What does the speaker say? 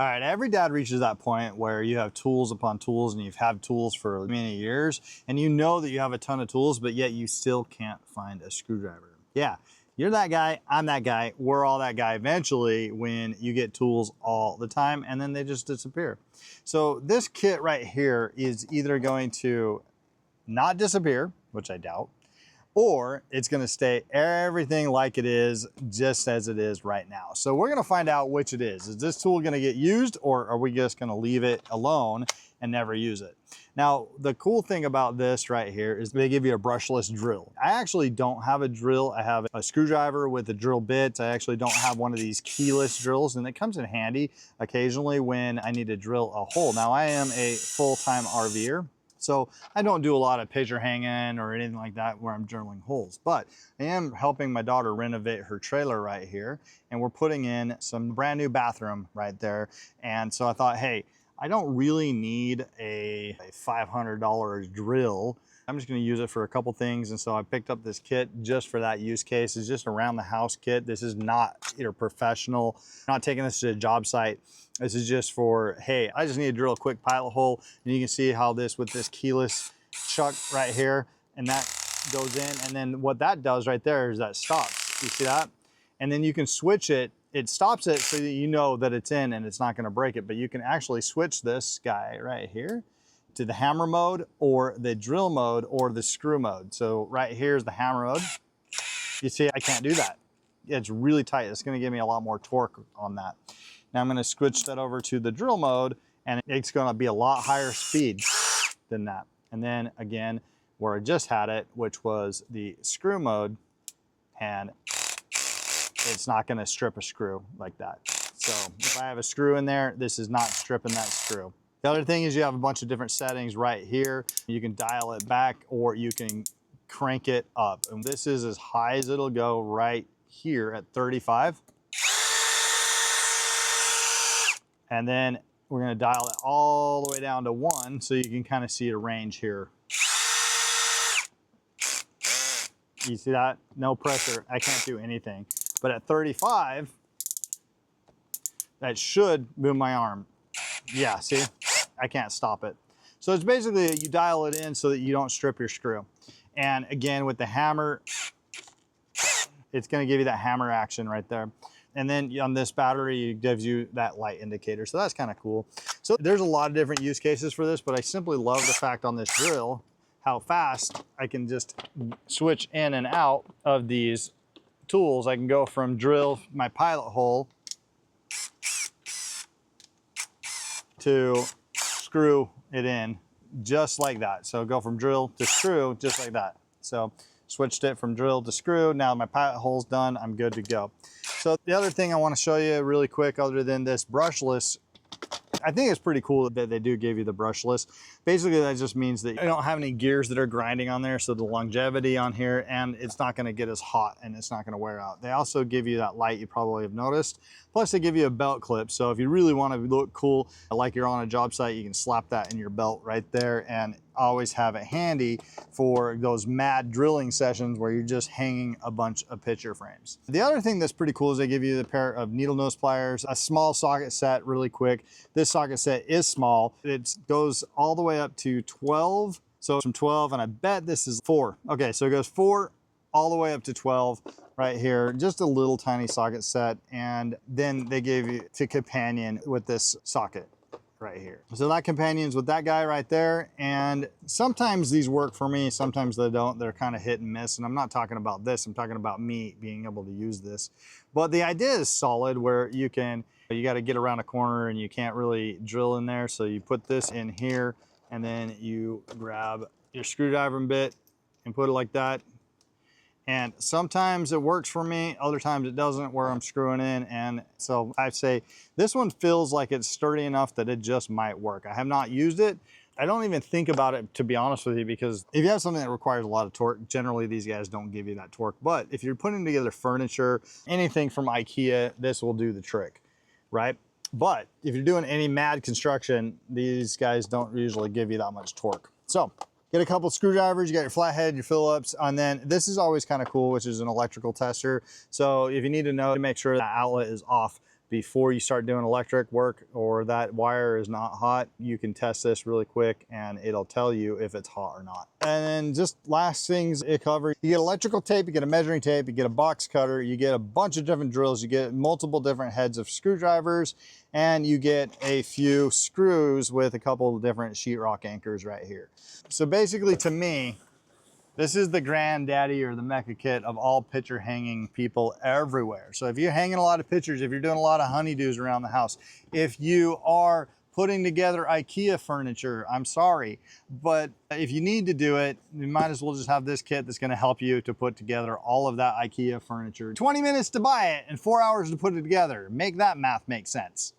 All right, every dad reaches that point where you have tools upon tools and you've had tools for many years and you know that you have a ton of tools, but yet you still can't find a screwdriver. Yeah, you're that guy, I'm that guy, we're all that guy eventually when you get tools all the time and then they just disappear. So this kit right here is either going to not disappear, which I doubt, or it's gonna stay everything like it is, just as it is right now. So we're gonna find out which it is. Is this tool gonna get used, or are we just gonna leave it alone and never use it? Now, the cool thing about this right here is they give you a brushless drill. I actually don't have a drill. I have a screwdriver with a drill bit. I actually don't have one of these keyless drills, and it comes in handy occasionally when I need to drill a hole. Now, I am a full-time RVer, so I don't do a lot of picture hanging or anything like that where I'm drilling holes, but I am helping my daughter renovate her trailer right here. And we're putting in some brand new bathroom right there. And so I thought, hey, I don't really need a $500 drill. I'm just gonna use it for a couple things. And so I picked up this kit just for that use case. It's just around the house kit. This is not professional. I'm not taking this to a job site. This is just for, hey, I just need to drill a quick pilot hole. And you can see how this, with this keyless chuck right here, and that goes in. And then what that does right there is that stops. You see that? And then you can switch it. It stops it so that you know that it's in and it's not gonna break it. But you can actually switch this guy right here to the hammer mode or the drill mode or the screw mode. So right here is the hammer mode. You see, I can't do that. It's really tight. It's gonna give me a lot more torque on that. Now I'm gonna switch that over to the drill mode and it's gonna be a lot higher speed than that. And then again, where I just had it, which was the screw mode, and it's not gonna strip a screw like that. So if I have a screw in there, this is not stripping that screw. The other thing is you have a bunch of different settings right here. You can dial it back or you can crank it up. And this is as high as it'll go right here at 35. And then we're gonna dial it all the way down to 1 so you can kind of see a range here. You see that? No pressure, I can't do anything. But at 35, that should move my arm. Yeah, see? I can't stop it. So it's basically, you dial it in so that you don't strip your screw. And again, with the hammer, it's gonna give you that hammer action right there. And then on this battery, it gives you that light indicator. So that's kind of cool. So there's a lot of different use cases for this, but I simply love the fact on this drill, how fast I can just switch in and out of these tools. I can go from drill my pilot hole to screw it in just like that. So go from drill to screw just like that. So switched it from drill to screw. Now my pilot hole's done, I'm good to go. So the other thing I want to show you really quick, other than this brushless, I think it's pretty cool that they do give you the brushless. Basically, that just means that you don't have any gears that are grinding on there, so the longevity on here, and it's not going to get as hot and it's not going to wear out. They also give you that light you probably have noticed. Plus, they give you a belt clip, so if you really want to look cool, like you're on a job site, you can slap that in your belt right there and always have it handy for those mad drilling sessions where you're just hanging a bunch of picture frames. The other thing that's pretty cool is they give you the pair of needle nose pliers, a small socket set really quick. This socket set is small. It goes all the way up to 12. So from 12, and I bet this is 4. Okay, so it goes 4 all the way up to 12 right here. Just a little tiny socket set. And then they gave you to companion with this socket right here. So that companions with that guy right there. And sometimes these work for me, sometimes they don't. They're kind of hit and miss. And I'm not talking about this, I'm talking about me being able to use this. But the idea is solid, where you got to get around a corner and you can't really drill in there. So you put this in here and then you grab your screwdriver bit and put it like that. And sometimes it works for me, other times it doesn't, where I'm screwing in. And so I say this one feels like it's sturdy enough that it just might work. I have not used it. I don't even think about it, to be honest with you, because if you have something that requires a lot of torque, generally these guys don't give you that torque. But if you're putting together furniture, anything from IKEA, this will do the trick, right? But if you're doing any mad construction, these guys don't usually give you that much torque. So get a couple screwdrivers, you got your flathead, your Phillips, and then this is always kind of cool, which is an electrical tester. So if you need to know to make sure that outlet is off, before you start doing electric work or that wire is not hot, you can test this really quick and it'll tell you if it's hot or not. And then just last things it covers, you get electrical tape, you get a measuring tape, you get a box cutter, you get a bunch of different drills, you get multiple different heads of screwdrivers, and you get a few screws with a couple of different sheetrock anchors right here. So basically, to me, this is the granddaddy or the mecca kit of all picture hanging people everywhere. So if you're hanging a lot of pictures, if you're doing a lot of honeydews around the house, if you are putting together IKEA furniture, I'm sorry, but if you need to do it, you might as well just have this kit that's gonna help you to put together all of that IKEA furniture. 20 minutes to buy it and 4 hours to put it together. Make that math make sense.